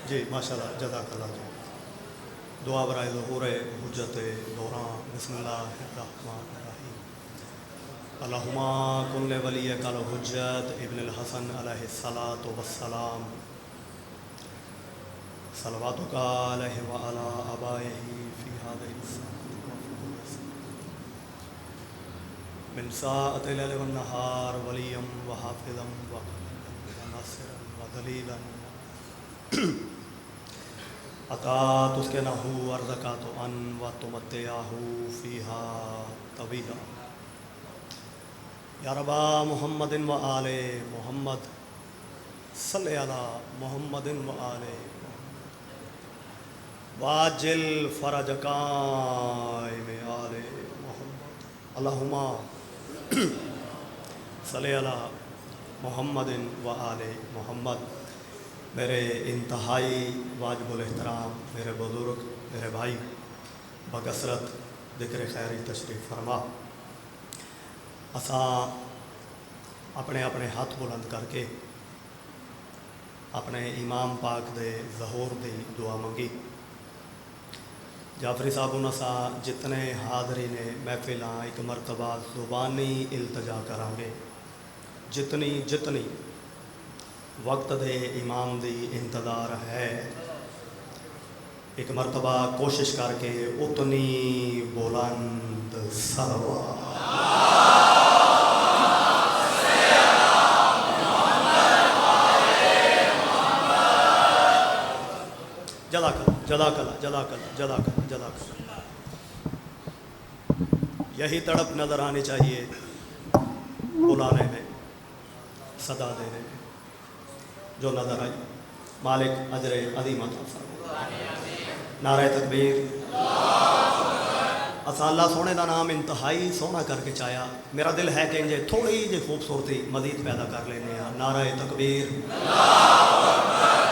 जी माशाल्लाह जज़ाकल्लाह जी। दुआ बराए ज़हूर हुज्जत दौरां बिस्मिल्लाहिर्रहमानिर्रहीम। अल्लाहुम्मा कुल्ले वलियकल हुज्जत इब्नुल हसन अलैहिस्सलातु वस्सलाम सलवातुका अलैहि व अला आबाइही फी हाज़िहि साअति व फी कुल्लि साअतिन मिन साअतिल लैल वन नहार वलियम व हाफ़िज़म व क़रीबन व नासिरन व दलीलन अतात उसके नहू अर्ज़का तो अन व तुमत्तियाहू फ़ीहा तवीला या रबा मुहम्मदिन व आले मुहम्मद सल्ले अला मुहम्मदिन व आले वाजिल फ़रजका में आले मुहम्मद अल्लाहुम्मा सल्ले अला मुहम्मदिन व आले मुहम्मद। मेरे इंतहाई वाजिबुल एहतराम मेरे बुज़ुर्ग मेरे भाई बकसरत ज़िक्र खैरी तशरीफ़ फरमा। असा अपने अपने हाथ बुलंद करके अपने इमाम पाक दे ज़हूर दी दुआ मंगी। जाफरी साहब उनसा जितने हाज़री ने महफिल एक मरतबा ज़ुबानी इल्तजा करांगे जितनी जितनी वक्त दे इमाम दी इंतज़ार है एक मरतबा कोशिश करके उतनी बुलंद सलवा जज़ाकल्लाह जज़ाकल्लाह जज़ाकल्लाह जज़ाकल्लाह जज़ाकल्लाह। यही तड़प नज़र आनी चाहिए बुलाने में सदा देने में जो नज़र आई। मालिक अजरे अज़ीम अता फरमाए। नारे तकबीर। असा अल्लाह सोने का नाम इंतहाई सोना करके चाया। मेरा दिल है कि इंजे थोड़ी जी खूबसूरती मजीद पैदा कर लेने। नारे तकबीर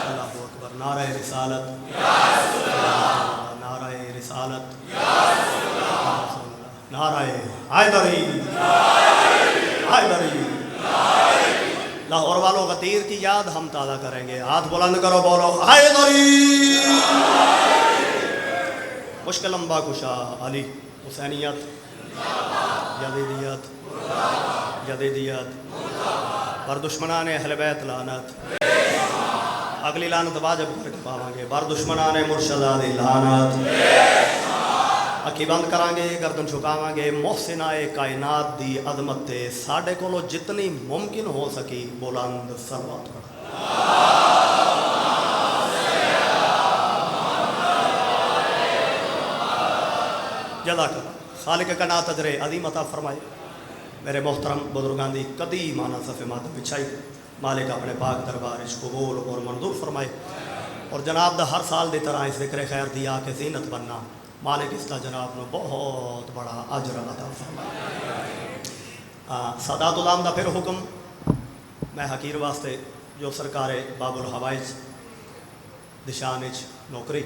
अल्लाहु अकबर। नारे रिसालत नारे रिसालत नारे हैदरी हैदरी। लाहौर वालों गतीर की याद हम ताज़ा करेंगे। हाथ बुलंद करो बोलो हैदरी। मुश्किल लंबा कुशा अली हुसैनियत यजीदियत जदीदियत बर दुश्मनाने अहले बैत लानत। अगली लानत वाजब करके पावांगे। बर दुश्मनाने मुर्शदा दी लानत। अखी बंद करांगे गर्दन झुकावांगे। मोहसिनाए कायनात दी अजमत ते साडे कोलों जितनी मुमकिन हो सकी बुलंद सलवात पढ़ा। जज़ाकल्लाह। खालिक कायनात अजरे अज़ीम अता फरमाए। मेरे मोहतरम बुजुर्गां दी कदी माना सफ़े मातम बिछाई। मालिक अपने पाक दरबार कबूल और मंजूर फरमाए और जनाब दा हर साल की तरह इस जिक्र खैर दी आके जीनत बनना मालिक इसका जनाब को बहुत बड़ा अजर अता फरमाए। सादात उलाम दा फिर हुक्म मैं हकीर वास्ते जो सरकार बाबुल हवाइज दिशान नौकरी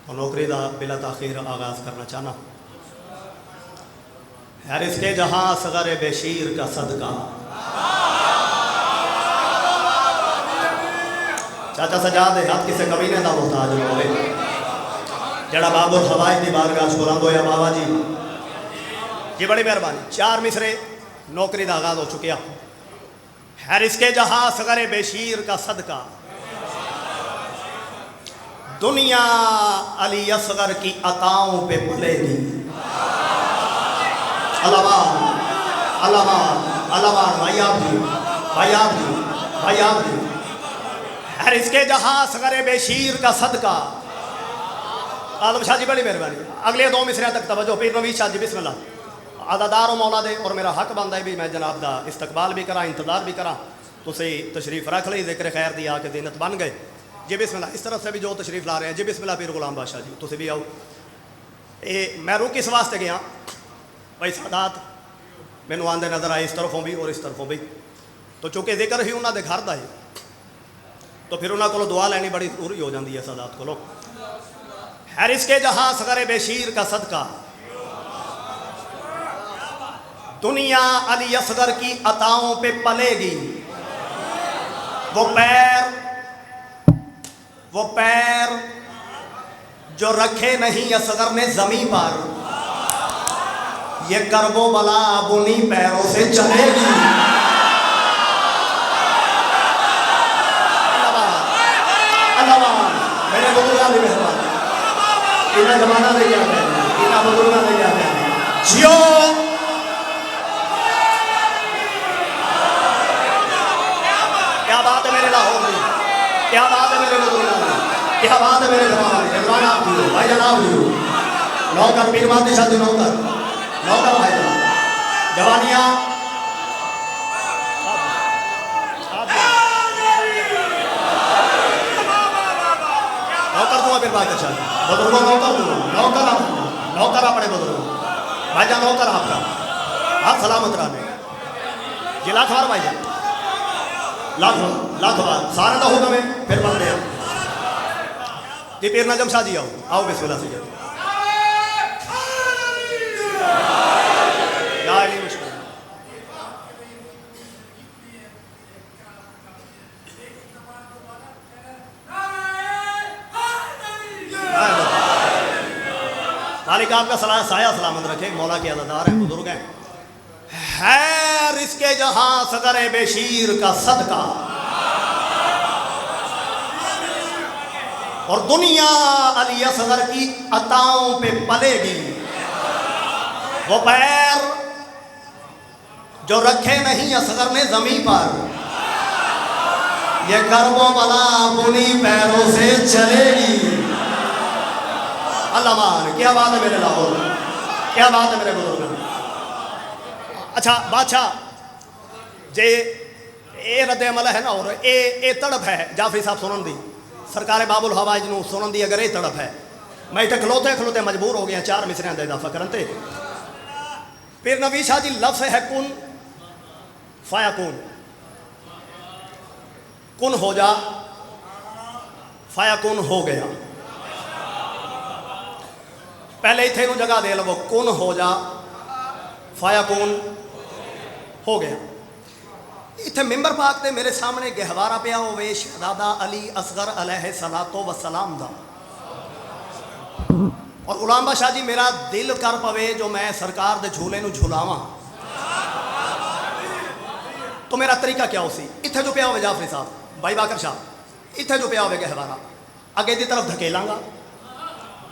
और नौकरी का बिला ताखीर आगाज़ करना चाहना। यार इसके जहाँ सगर बेशीर का सदका चाचा सजा दे हाथ किसी कमीने का मोहताज न हो जड़ा बाबुल हवाइज की बारगाह बुलंद होया। बाबा जी जी बड़ी मेहरबानी। 4 मिसरे नौकरी का आगाज़ हो चुकिया। हैर इसके जहाँ सगर बेशीर का सदका दुनिया अली असगर की अताओं पे पलेगी। अलावान अलावान अलावान भाई आप भी भाई आप भी भाई आप भी। हैर इसके जहाँ सगर बेशीर का सदका। आलम शाह जी बड़ी मेहरबानी। अगले 2 मिसरिया तक तवज्जो। पीर नवीद शाह जी बिस्मिल्लाह। आदादार मौला दे और मेरा हक बनता है भी मैं जनाब का इस्तकबाल भी करा इंतजार भी करा। तुसी तशरीफ रख ली जिक्र खैर दी आके दीनत बन गए जी बिस्मिल्लाह। इस तरफ से भी जो तशरीफ ला रहे हैं जी बिस्मिल्लाह। पीर गुलाम बादशाह जी तुसी भी आओ। मैं रुक इस वास्ते गया भाई सादात मैनू आंदे नजर आए इस तरफों भी और इस तरफों भी। तो चूँकि जिक्र ही उन्होंने घर का है तो फिर उन्होंने को दुआ लैनी बड़ी जरूरी हो जाती है सादात को। हैर इसके जहाँ सगर बेशीर का सदका दुनिया अली असगर की अताओं पे पलेगी। वो पैर वो पैर जो रखे नहीं असगर ने जमीन पर, ये करबो बला अब उन्हीं पैरों से चलेगी। मेरे बुजुर्ग भी मेहरबान, इन्हें जमाना नहीं जाता है, इन्हें बुजुर्ग नहीं जाते हैं। जियो क्या बात है मेरे लाहौर में, क्या बात है मेरे बुजुर्ग में, क्या बात है मेरे जमाना में। आप भी हो भाई जनाब भी हो, नौकर पीर माती शादी नौकर नौकर भाई जवानियाँ नौकर दूंगा फिर बात अच्छा बुजुर्गों नौकर दूंगा नौकर नौकर अपने बुजुर्गों भाईजान नौकर आपका आप सलामत रहने जी लाखवार भाईजान लाखवार सारे तो होगा मैं फिर बन गया जी पीर नजम शाह जी आओ बिस्मिल्लाह से मालिक आपका साया सलामत रखे, मौला के अदादार हैं, बुजुर्ग हैं। है रिस्के जहां सगरे बेशीर का सदका, और दुनिया अली असगर की अताओं पे पलेगी। वो पैर जो रखे नहीं असगर ने जमीन पर, ये करबो बला बुनी पैरों से चलेगी। अल्लाह मान, क्या बात है मेरे लाहौर, क्या बात है मेरे बुजुर्ग। अच्छा बादशाह जे ए रद्द अमल है ना, और ए तड़प है जाफरी साहब सुनन दी, सरकार बाबुल हवाज नूं सुनन दी अगर ये तड़प है, मैं इतने खलोते खलोते मजबूर हो गया चार मिसरियां का इजाफा करन ते। फिर नबी शाह जी लफ्ज़ है कुन फाया कुन हो जा, फाया कुन हो गया। पहले इथे नूं जगह दे लवो, कुन हो जा फाया कुन हो गया। इथे मिंबर पाक ते मेरे सामने गहवारा पिया होवे शहजादा अली असगर अलैहि सलातो व सलाम दा, और गुलाम बादशाह जी मेरा दिल कर पवे जो मैं सरकार दे झूले नूं झुलावां, तो मेरा तरीका क्या उसी। इथे जो पिया होवे जाफरी साहब भाई बाकर शाह, इथे जो पिया होवे गहवारा, अगे की तरफ धकेलांगा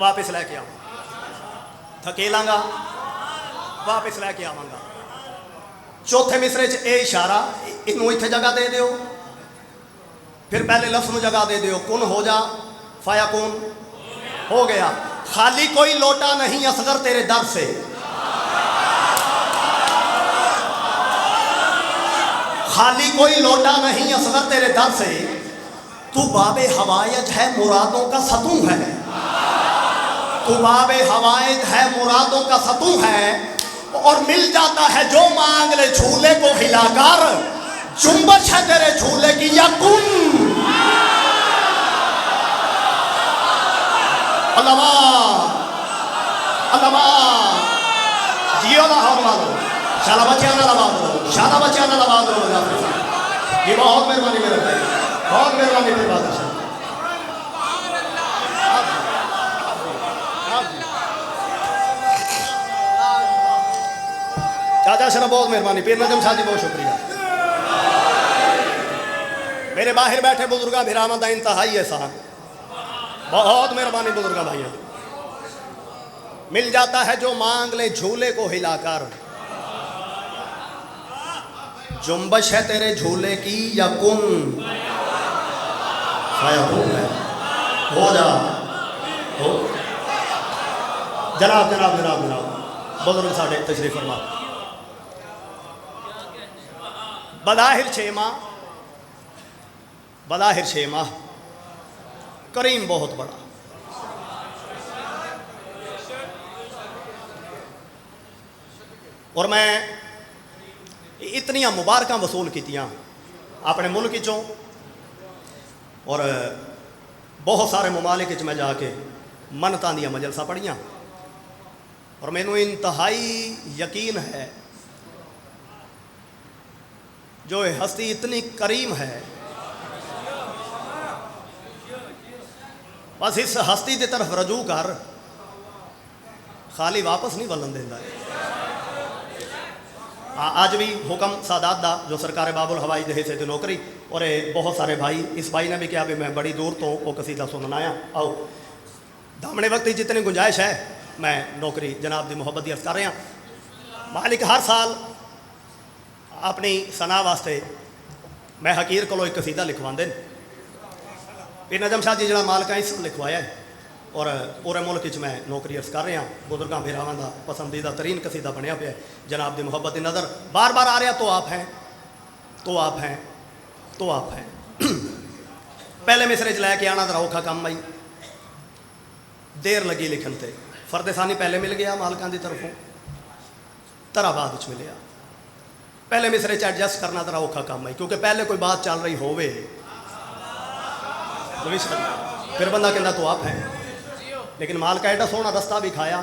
वापस लैके आवां, धकेलांगा वापस लैके आवांगा। चौथे मिसरे च ए इशारा, इनू इथे जगह दे दियो, फिर पहले लफ्ज़ नूं जगह दे दियो, कुन हो जा फाया कुन हो गया। खाली कोई लोटा नहीं असगर तेरे दर से, खाली कोई लोटा नहीं असगर तेरे दर से, तू बाबे हवायज है मुरादों का सतू है, तू बाबे हवायज है मुरादों का सतू है, और मिल जाता है जो मांग ले झूले को हिलाकर, जुम्बश है तेरे झूले की या कुन। अल्लाह अल्लाह जियो लाहौर वालों, शाला बच्चियां ना लगा दो, शाला बच्चियां ना लगा दो। ये बहुत मेहरबानी मेरे भाई, बहुत मेहरबानी मेरे बादशाह। चाचा शरा बहुत मेहरबानी, पीर नजम शाह जी बहुत शुक्रिया। मेरे बाहर बैठे बुजुर्गा भिरामद इंतहाई एहसान, बहुत मेहरबानी बुजुर्गा भाइयों। मिल जाता है जो मांग ले झूले को हिलाकर, जुम्बश है तेरे झूले की या कुन हो जा हो। जनाब जनाब जनाब जनाब बुजुर्ग साढ़े तशरीफ फरमा। बदाहिर 6 माह, बदाहिर 6 माह, करीम बहुत बड़ा। और मैं इतनियां मुबारक वसूल कीतियां अपने मुल्क चों, और बहुत सारे ममालिक च मैं जाके मनतां दियां मजलसां पढ़ियां, और मैनू इंतहाई यकीन है जो हस्ती इतनी करीम है, बस इस हस्ती की तरफ रजू कर, खाली वापस नहीं वलन देता। अज भी हुक्म सादात दा जो सरकार बाबुल हवाई दे हिस्से की नौकरी, और बहुत सारे भाई, इस भाई ने भी कहा भी मैं बड़ी दूर तो वो कसीदा सुनना आया। आओ दामने वक्त की जितनी गुंजाइश है मैं नौकरी जनाब की मुहब्बत की अर्ज कर रहा। मालिक हर साल अपनी सना वास्ते मैं हकीर को एक कसीदा लिखवाते हैं। ये नजम शाह जी जो मालिक इस लिखवाया है और पूरे मुल्क मैं नौकरी अर्ज कर रहा। बुजुर्गों फिरावां का पसंदीदा तरीन कसीदा बनया पे जनाब की मुहब्बत की नज़र बार बार आ रहा। तो आप हैं, तो आप हैं, तो आप हैं। पहले मिसरे च लैके आना जरा औखा काम आई, देर लगी लिखन से। फरदेसानी पहले मिल गया मालिकों की तरफों, तरा बाद मिलिया। पहले मिसरे च एडजस्ट करना जरा औखा काम आई, क्योंकि पहले कोई बात चल रही होवे फिर बंदा कहता तो आप हैं। लेकिन मालिक एडा सोहना रास्ता भी खाया,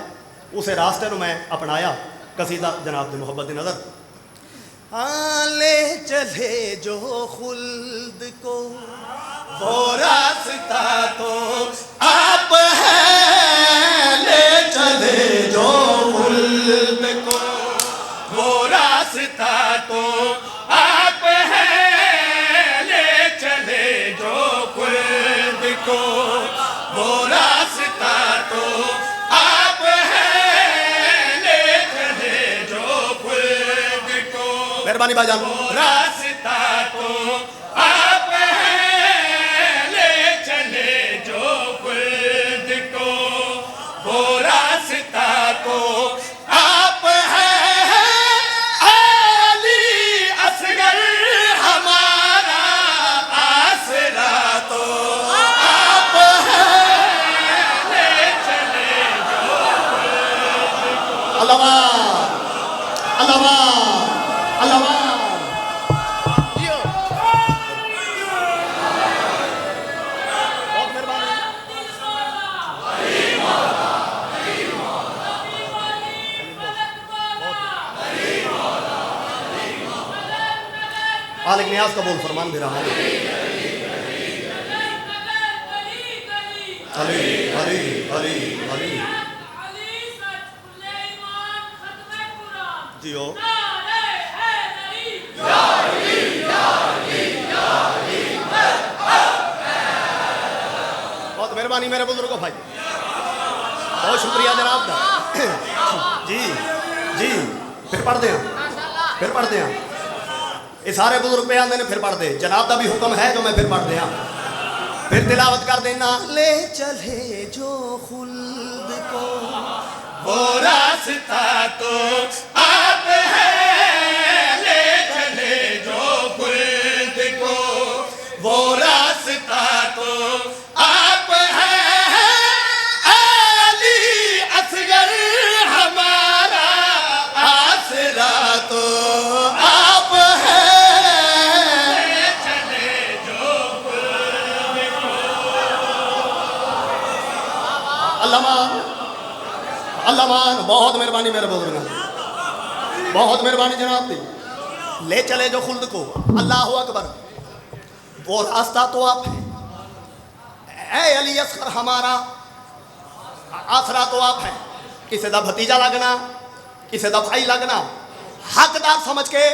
उस रास्ते को मैं अपनाया। कसीदा जनाब की मुहब्बत की नज़र। हाँ ले चले जो खुल्द को वो रास्ता तो आप हैं, ले चले जो खुल्द को वो रास्ता तो आप हैं, ले चले जो खुल्द को वो रास्ता तो आप हैं, ले चले जो खुल्द को। मेहरबानी भाईजान। रास्ता तो आप हैं, ले चले जो खुल्द को वो रास्ता तो आप हैं, अली असगर हमारा आसरा तो आप हैं, ले चले जो खुल्द को। अल्लाह अल्लाह अल्लाह। मालिक न्याज कबूल फरमान दे रहा हूँ। अली अली अली अली जियो। बहुत मेहरबानी मेरे बुजुर्गों भाई, बहुत शुक्रिया जनाब का। जी जी फिर पढ़ते हैं, फिर पढ़ते हैं। ये सारे बुजुर्ग पे आते हैं फिर पढ़ते। जनाब का भी हुक्म है जो मैं फिर पढ़ दिया, फिर तिलावत कर देना। ले चले जो खुल्द को वो रास्ता तो आप हैं, ले चले जो खुल्द को वो रास्ता तो आप हैं, अली असगर हमारा आसरा तो आप हैं, ले चले जो खुल्द को। अल्लाह अल्लाह बहुत मेहरबानी मेरे बुजुर्ग, बहुत मेहरबानी जनाब दी। ले चले जो खुल्द को, अल्लाह अकबर, वो रास्ता तो आप हैं, ऐ अली असगर हमारा आसरा तो आप हैं। किसी का भतीजा लगना, किसी का भाई लगना, हकदार समझ के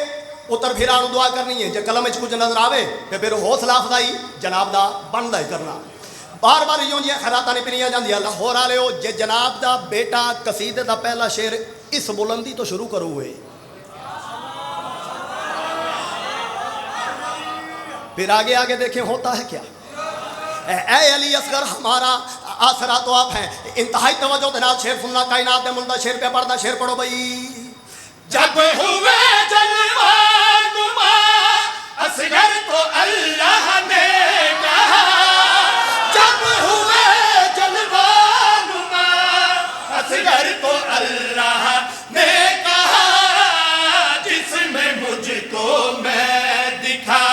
उतर फिरा दुआ करनी है। जो कलम कुछ नजर आवे तो फिर हौसला अफजाई जनाब का बनता ही करना। बार बार यूं जी खैरात नहीं पिनिया जांदियां। लाहौर वाले हो जे जनाब का बेटा कसीदे का पहला शेर इस बुलंदी तो शुरू करो हुए, फिर आगे आगे देखें होता है क्या। ऐ अली असगर हमारा आसरा तो आप हैं। इंतहाई तवज्जो के नाल शेर सुनना। कायनात में मुल्दा शेर पे पढ़दा, शेर पढ़ो भाई। जब हुए जलवानुमा असगर तो अल्लाह ने कहा, जब हुए जलवानुमा असगर तो अल्लाह ने कहा, जिसमें मुझको मैं दिखा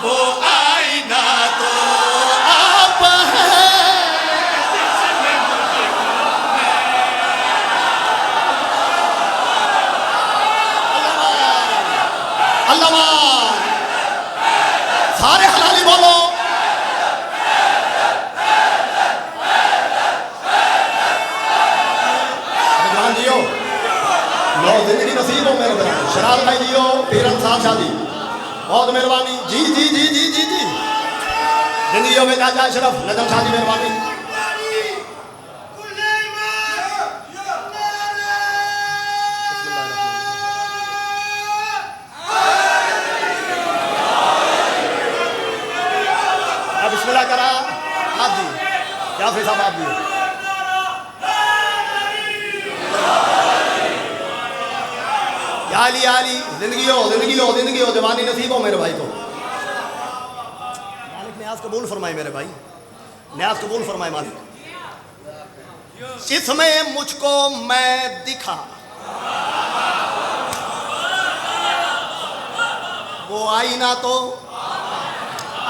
वो आईना तो आप हैं, जिसमें मुझको अल्लाह सारे हलाली बोलो। इकबाल भाई जियो, पीर अंसार शाह जी बहुत मेहरबानी जी जी जी जी जी जी। जिंदगी हो चाचा अशरफ नजम शाह जी मेहरबानी। बिस्मिल्लाह करा आप जी क्या फिर साहब आप जी। आली आली जिंदगी हो जिंदगी हो जिंदगी हो, जवानी नसीब हो मेरे भाई को। मालिक न्याज कबूल फरमाए मेरे भाई, न्याज कबूल फरमाए मालिक। जिसमें मुझको मैं दिखा वो आईना तो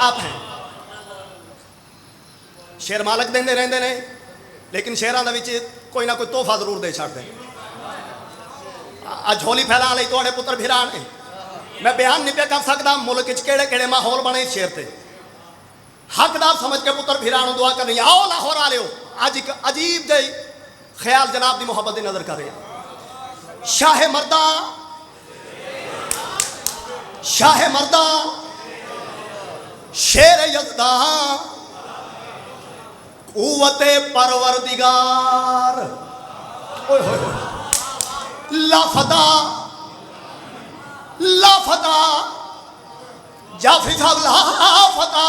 आप हैं। शेर मालक देंदे रहंदे ने, लेकिन शेरां दे विच कोई ना कोई तोहफा जरूर दे छड़दे। आ झोली फैलाने लई तुहाडे पुत्र फिरान ने, मैं बयान नहीं पे कर सकदा मुल्क च केड़े केड़े माहौल बने इस शेर ते। हकदार समझ के पुत्र फिरान दुआ करनी। आओ लाहौर आ लियो, अज एक अजीब जही ख्याल जनाब की मुहब्बत की नजर कर रहे हैं। शाह मर्दा शाह मर्दा शेर यज़दा कुव्वते परवरदिगार लाफता लाफता जाफरी साहब लाफता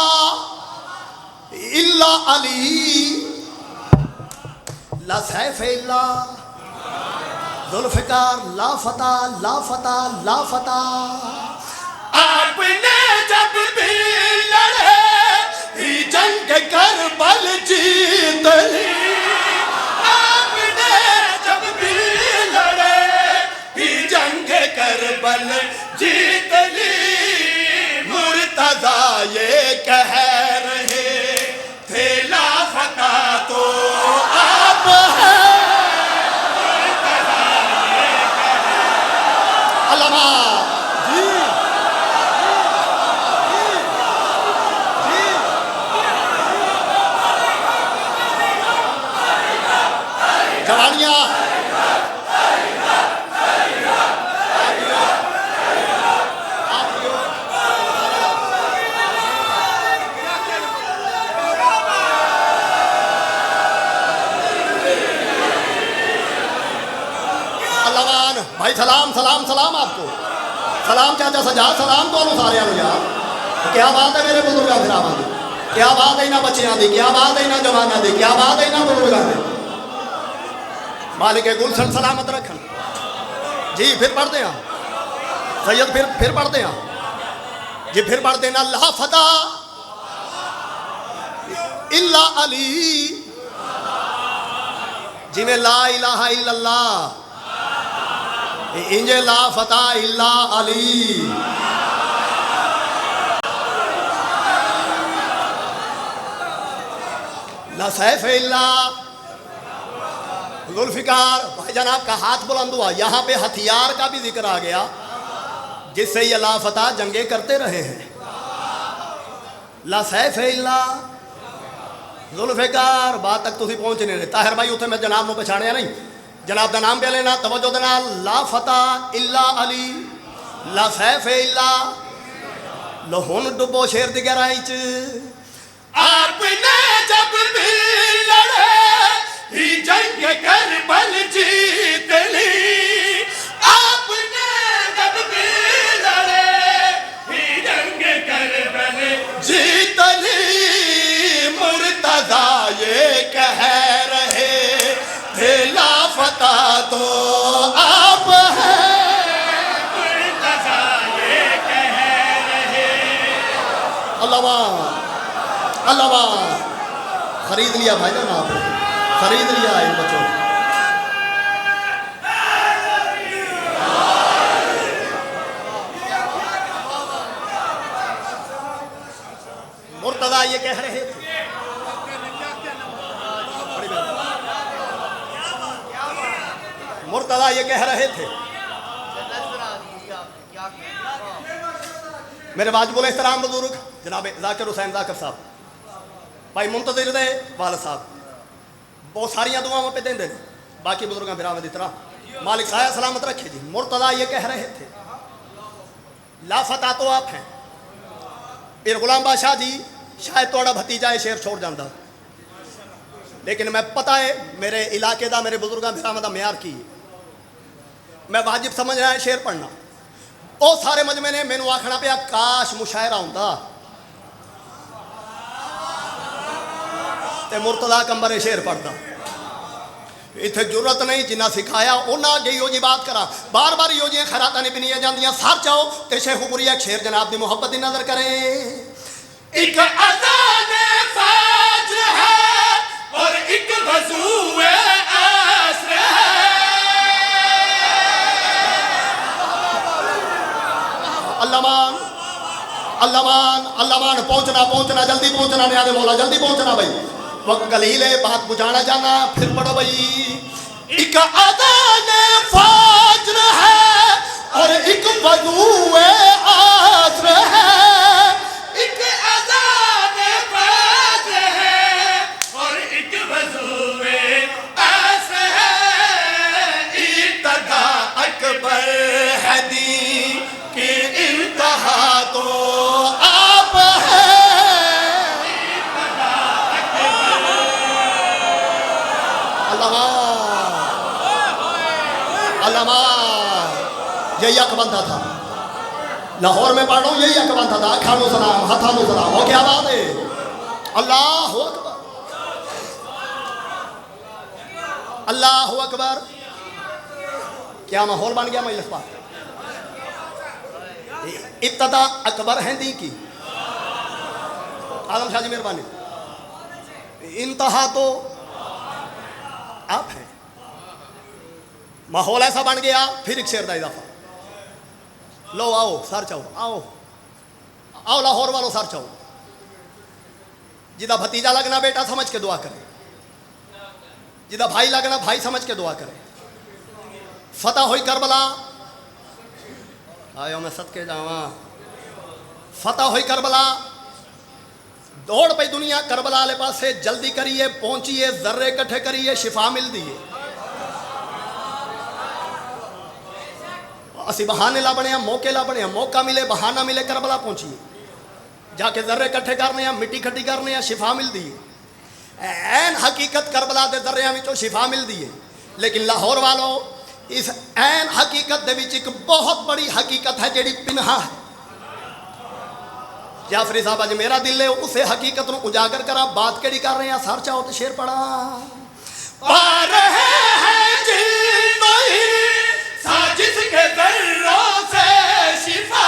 इल्ला अली ला सैफ इल्ला जुल्फ़िकार लाफता लाफता लाफता। आपने जब भी लड़े ही जंग करबल जीत ली, आपने जब भी लड़े ही जंग करबल जीत ली। मुर्तज़ा ये कह रहे थे लाफता तो आप हैं। अल्लामा जवानियां अल्लाह भाई सलाम सलाम सलाम आपको, सलाम चाचा सजा सलाम तो सारे यार। क्या बात है मेरे बुजुर्गों फिर आवाज़, क्या बात है इन्होंने बच्चों की, क्या बात है इन्होंने जवानों की, क्या बात है इन्होंने बुजुर्गों की। मालिक गुलशन सलामत रखन जी। फिर पढ़ते हैं सैयद, फिर पढ़ते हैं जी, फिर पढ़ते ना ला फता इल्ला अली, जिमें ला इलाहा इल्लल्लाह इंजे ला फता इल्ला अली। ला सैफ इल्ला जुल्फ़िकार। भाईजान आपका हाथ बुलंद हुआ, यहाँ पे हथियार का भी जिक्र आ गया जिससे ये लाफता जंगे करते रहे हैं। ला सैफ इल्ला जुल्फ़िकार बात तक तुसी पहुँच नहीं रहे। ताहिर भाई उसे मैं जनाब को पछाड़िया नहीं, जनाब का नाम पे लेना तवज्जो दे नाल। ला फता इल्ला अली ला सैफ इल्ला लो हुन डुबो शेर दी गहराई च। आपने जब भी लड़े ही जंग करबल जीत ली, आपने जब भी लड़े ही जंग करबल जीत ली। मुर्तज़ा ये कह रहे थे लाफता तो आप हैं। मुर्तज़ा ये कह रहे। अल्लाह अल्लाह खरीद लिया भाईजान, आपने खरीद लिया इन बच्चों को। मुर्तज़ा ये कह रहे थे, मुर्तज़ा ये कह रहे थे। मेरे वाजिबुल एहतराम बुजुर्ग जनाब ज़ाकिर हुसैन ज़ाकिर साहब, भाई मुंतज़िर दे वाल साहब बहुत सारिया दुआवां पे देंदे ने, बाकी बुजुर्गों फिरावां की तरह मालिक साया सलामत रखे जी। मुर्तज़ा ये कह रहे थे लाफता तो आप हैं। फिर गुलाम बादशाह जी शायद थोड़ा भतीजा है शेर छोड़ जाता, लेकिन मैं पता है मेरे इलाके का मेरे बुजुर्गों मेरा मतलब म्यार की मैं वाजिब समझ रहा है शेर पढ़ना। वो सारे मजमे ने मैनू आखना पिया काश मुशायरा होंदा ते मुर्तदा कंबर शेर पढ़ता। इतने जरूरत नहीं जिन्ना सिखाया उन्हें अगे यो जी बात करा। बार बार यो जी खैरात नहीं पिनिया जांदियां। सर चाहो तो शेखुपुरी एक शेर जनाब की मुहब्बत की नजर करे। एक अज़ान फ़ज्र है और एक वज़ूए अस्र है। अल्लामान अल्लामान अल्लामान पहुंचना पहुंचना जल्दी पहुंचना नियाज़े मौला जल्दी पहुंचना भाई वक्त कलील है बात बुझाना जाना फिर पढ़ो भाई। एक अज़ान फ़ज्र है और एक वज़ूए अस्र है। एक अज़ान फ़ज्र है और एक वज़ूए अस्र है। इब्तिदा अकबर है दीन की इंतहा तो आप है। यही हक बनता था लाहौर में पढ़ रहा हूँ यही हक बनता था। खानो सलाम हथानो सलाम हो क्या बात है। अल्लाह अकबर अल्लाह अकबर। क्या माहौल बन गया मजलिस पर। इब्तिदा अकबर है दी की आलम शाह जी मेहरबानी। इंतहा तो आप हैं। माहौल ऐसा बन गया फिर एक शेर का इजाफा। लो आओ सर चाहो आओ आओ लाहौर वालों सर चाहो। जिदा भतीजा लगना बेटा समझ के दुआ करे, जिदा भाई लगना भाई समझ के दुआ करे। फतह हुई करबला आयो मैं सदके जावा। फतह हुई करबला दौड़ पई दुनिया करबला वाले पासे जल्दी करिए पहुंचिए जर्रे इकट्ठे करिए शिफा मिलती है। असी बहाने ला बने मौके ला बने मौका मिले बहाना मिले करबला पहुंचिए जाके जर्रे इकट्ठे करने मिट्टी खट्टी करने शिफा मिलती है। ऐन हकीकत करबला के जर्रिया में शिफा मिलती है। लेकिन लाहौर वालों इस ऐन हकीकत एक बहुत बड़ी हकीकत है जी पिनहा है। जाफरी साहब अज मेरा दिल है उसे हकीकत को उजागर करा। बात केड़ी कर रहे हैं सर चाहो तो शेर पढ़ा। पा रहे हैं साजिश के दर्रों से शिफा।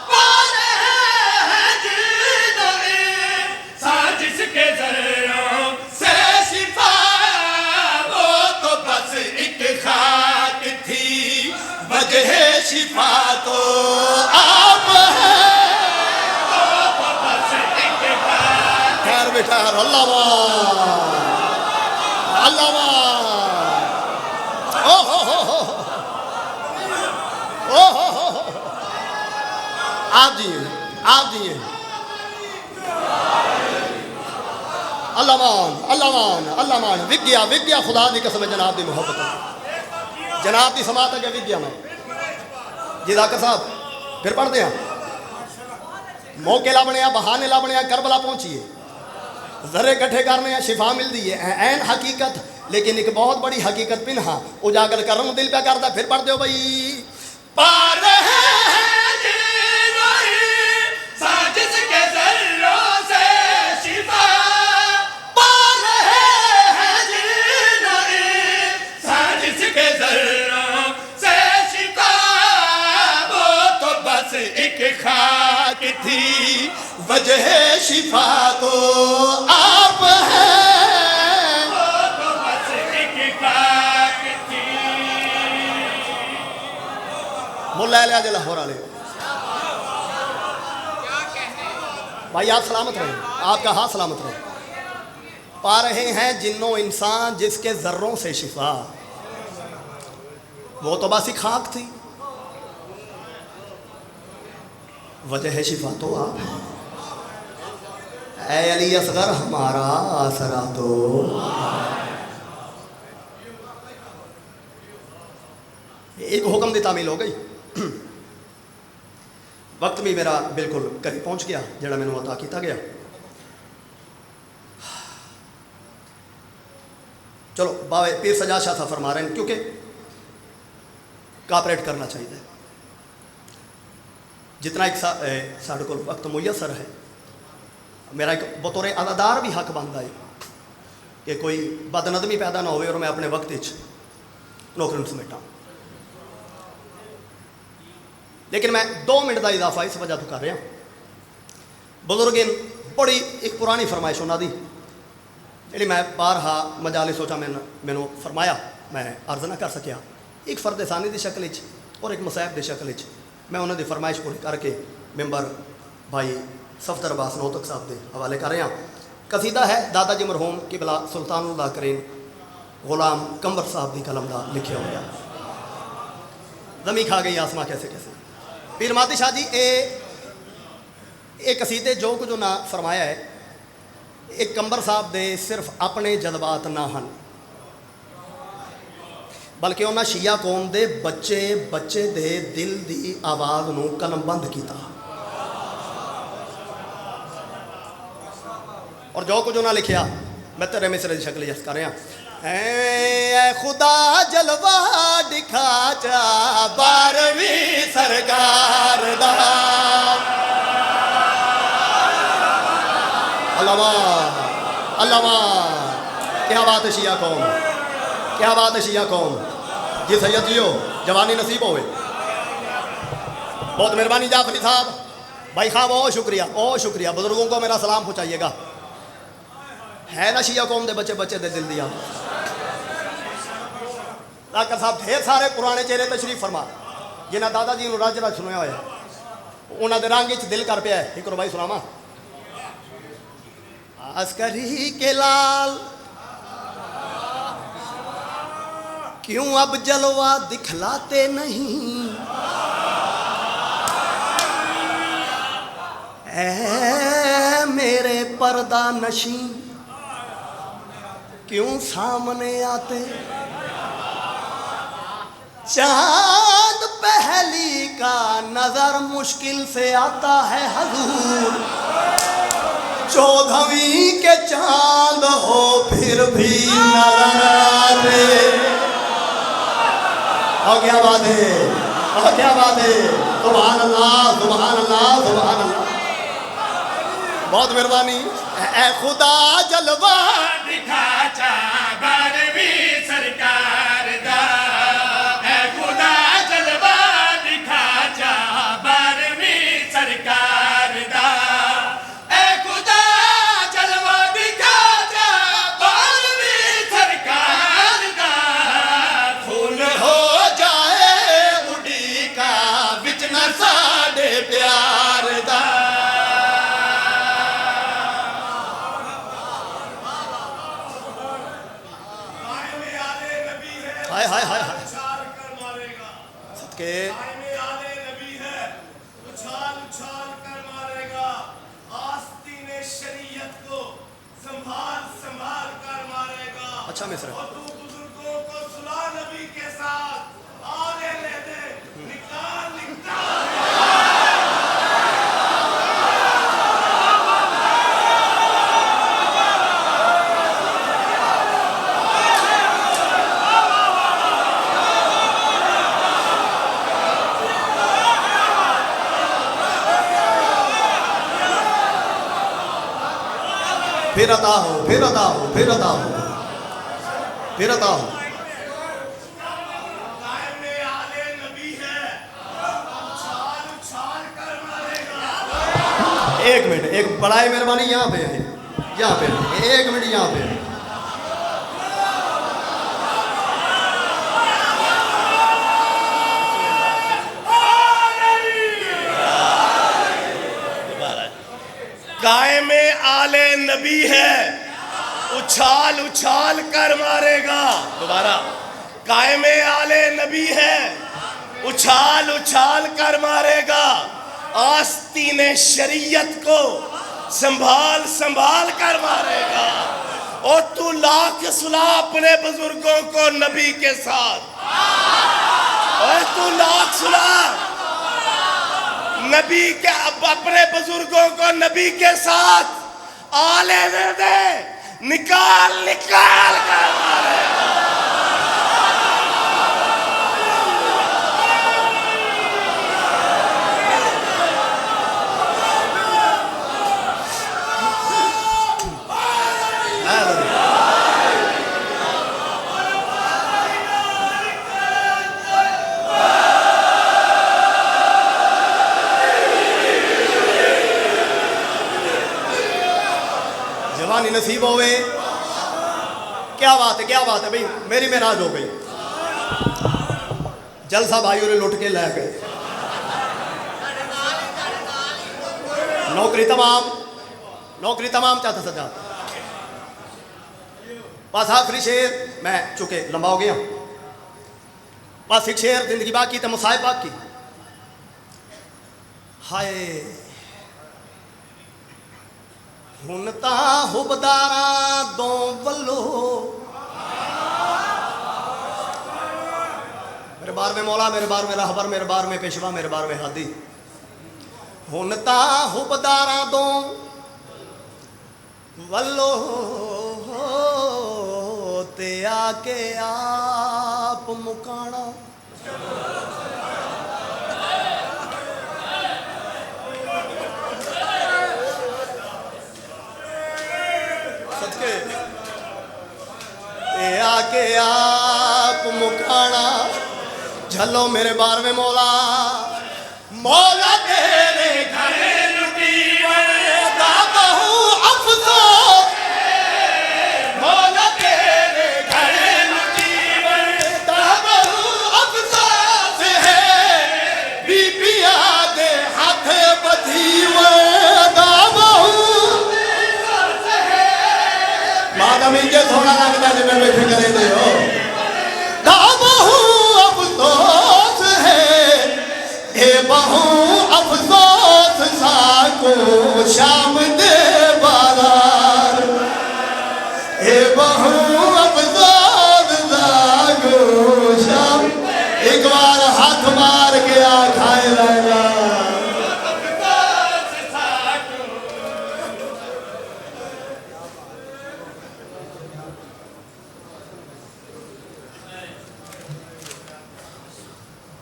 पा रहे हैं साजिश के दर्रों से शिफा। वो तो बस एक खाक थी वजह शिफा तो आप है। खैर बेटा अल्लाह अल्लाह ओ हो आप जी अल्लाह विज्ञा विज्ञा खुदा की कसम जनाब की मुहब्बत जनाब की समात है विज्ञा में जी दाकर साहब फिर पढ़ते हैं। मौके ला बने बहाने ला बने करबला पहुंचिए जरे इकट्ठे करने शिफा मिलती है ऐन हकीकत। लेकिन एक बहुत बड़ी हकीकत पिनहा उजागर कर दिल पे करता। फिर पढ़ दो भाई। पा रहे हैं साजिश के जर्रों से शिफा। पा रहे हैं साजिश के जर्रों से शिफा। वो तो बस एक खाक थी वजह शिफा तो आप हैं। वो तो बस एक खाक थी। मुल्ला लिया लाहौर वाले भाई आप सलामत रहें आपका हाथ सलामत रहे। पा रहे हैं जिन्नो इंसान जिसके जर्रों से शिफा। वो तो बस एक खाक थी वजह शिफा तो आप हैं। ऐ अली असगर हमारा आसरा तो। एक हुक्म की तामील हो गई। वक्त भी मेरा बिल्कुल करीब पहुँच गया जिहड़ा मैनूं अता किया गया। चलो बाबे पीर सजाद शाह साहब फरमा रहे हैं, क्योंकि कापरेट करना चाहिए जितना एक साढ़े को वक्त मुयसर है। मेरा एक बतौर अदादार भी हक बनता है कि कोई बदनदमी पैदा ना हो और मैं अपने वक्त नौकरी में समेटा। लेकिन मैं 2 मिनट का इजाफा इस वजह तो कर रहा, बुजुर्ग बड़ी एक पुरानी फरमाइश उन्होंने जी मैं बारहा मजाले सोचा मैनू फरमाया मैं अर्ज ना कर सकिया, एक फर्द सानी की शक्ल और एक मुसैब की शक्ल मैं उन्होंने फरमाइश पूरी करके मैंबर भाई सफदर अब्बास नौतक साहब के हवाले कर रहा। कसीदा है दादा जी मरहूम किबला सुल्तानुल्लाह करीम गुलाम कंबर साहब की कलम का लिखा हुआ। जमी खा गई आसमां कैसे कैसे। पीर माती शाह जी ये कसीदे जो कुछ ना फरमाया है, एक कंबर साहब दे सिर्फ अपने जज्बात ना हैं, बल्कि उन्होंने शिया कौम के बच्चे बच्चे दे दिल की आवाज़ नूं कलमबंद किया। और जो कुछ उन्होंने लिखा मैं तेरे मिसरे की शक्ल यस कर रहा। ऐ खुदा जलवा दिखा जा 12वीं सरकार दा। अल्लाह अल्लाह, क्या बात है शिया कौम, क्या बात है शिया कौम। जी सैयद जी हो जवानी नसीब होवे, बहुत मेहरबानी जाफरी साहब भाई खां, बहुत शुक्रिया बहुत शुक्रिया। बुजुर्गों को मेरा सलाम पहुँचाइएगा। है ना शिया कौम के बच्चे बच्चे दे दिल दिया। डॉक्टर साहब ढेर सारे पुराने चेहरे तशरीफ फरमा जिन्हें दादा जी रज रज सुनया होया, उन्होंने रंग च दिल कर पाया। एक भाई सुनावा। अस्करी के लाल क्यों अब जलवा दिखलाते नहीं, ऐ मेरे पर्दा नशी क्यों सामने आते। चांद पहली का नजर मुश्किल से आता है हजूर, 14वीं के चांद हो फिर भी नजर आते। और क्या बात है, और क्या बात है। सुभान अल्लाह सुभान अल्लाह सुभान अल्लाह, बहुत मेहरबानी। ऐ खुदा जलवा दिखा जा 12वीं सरकार दा। ऐ खुदा जलवा दिखा जा 12वीं सरकार दा। ऐ खुदा जलवा दिखा जा 12वीं सरकार दा। खून हो जाए उड़ी का विच न साडे प्यार दा। हाय हाय हाय हाय सदके नबी है, उछाल उछाल कर मारेगा। आस्तीन शरीयत को संभाल संभाल कर मारेगा। अच्छा मिस्र और तू बुजुर्गों को सुला नबी के साथ आने ले दे, निकाल निकाल। फिर अता हो फिर अता हो फिर अता हो फिर अता हो। कायम आले नबी है, उछाल उछाल कर मारेगा। एक मिनट, एक बड़ाई मेहरबानी यहाँ पे है, यहाँ पे एक मिनट यहाँ पे। गाय में आले नबी है, उछाल उछाल कर मारेगा। दोबारा, गाय में आले नबी है, उछाल उछाल कर मारेगा। आस्तीन शरीयत को संभाल संभाल कर मारेगा। और तू लाख सुला अपने बुजुर्गों को नबी के साथ, और तू लाख सुला नबी के अपने बुजुर्गों को नबी के साथ आ लेने दे, निकाल निकाल कर मारे। जवानी नसीब होवे। क्या बात है भाई, मेरी मेराज हो गई। जलसा भाइयों ने लुट के ले गए, नौकरी तमाम चाहता सजा। बस आखिरी शेर, मैं चुके लंबा हो गया, बस एक शेर, जिंदगी बाकी तो मुसाहिब बाकी। हाय हुन तां हुबदारां दो वल्लो, मेरे बार में मौला, मेरे बार में रहबर, मेरे बार में पेशवा, मेरे बार में हादी। हुन तां हुबदारां दो वल्लो ते आके आप मुकाना। आके आप मुकाना, झलो मेरे बार में मौला, मौला तेरे घर लुटी दा बहु अफसोस, मौला तेरे घर लुटी दा बहु अफसोस है, बीबिया दे हाथ बधी दा बहु मादम इंजे थोड़ा लगता है मैं बैठे करे दे हो दा बहु अफसोस है, ए बहु अफसोस साको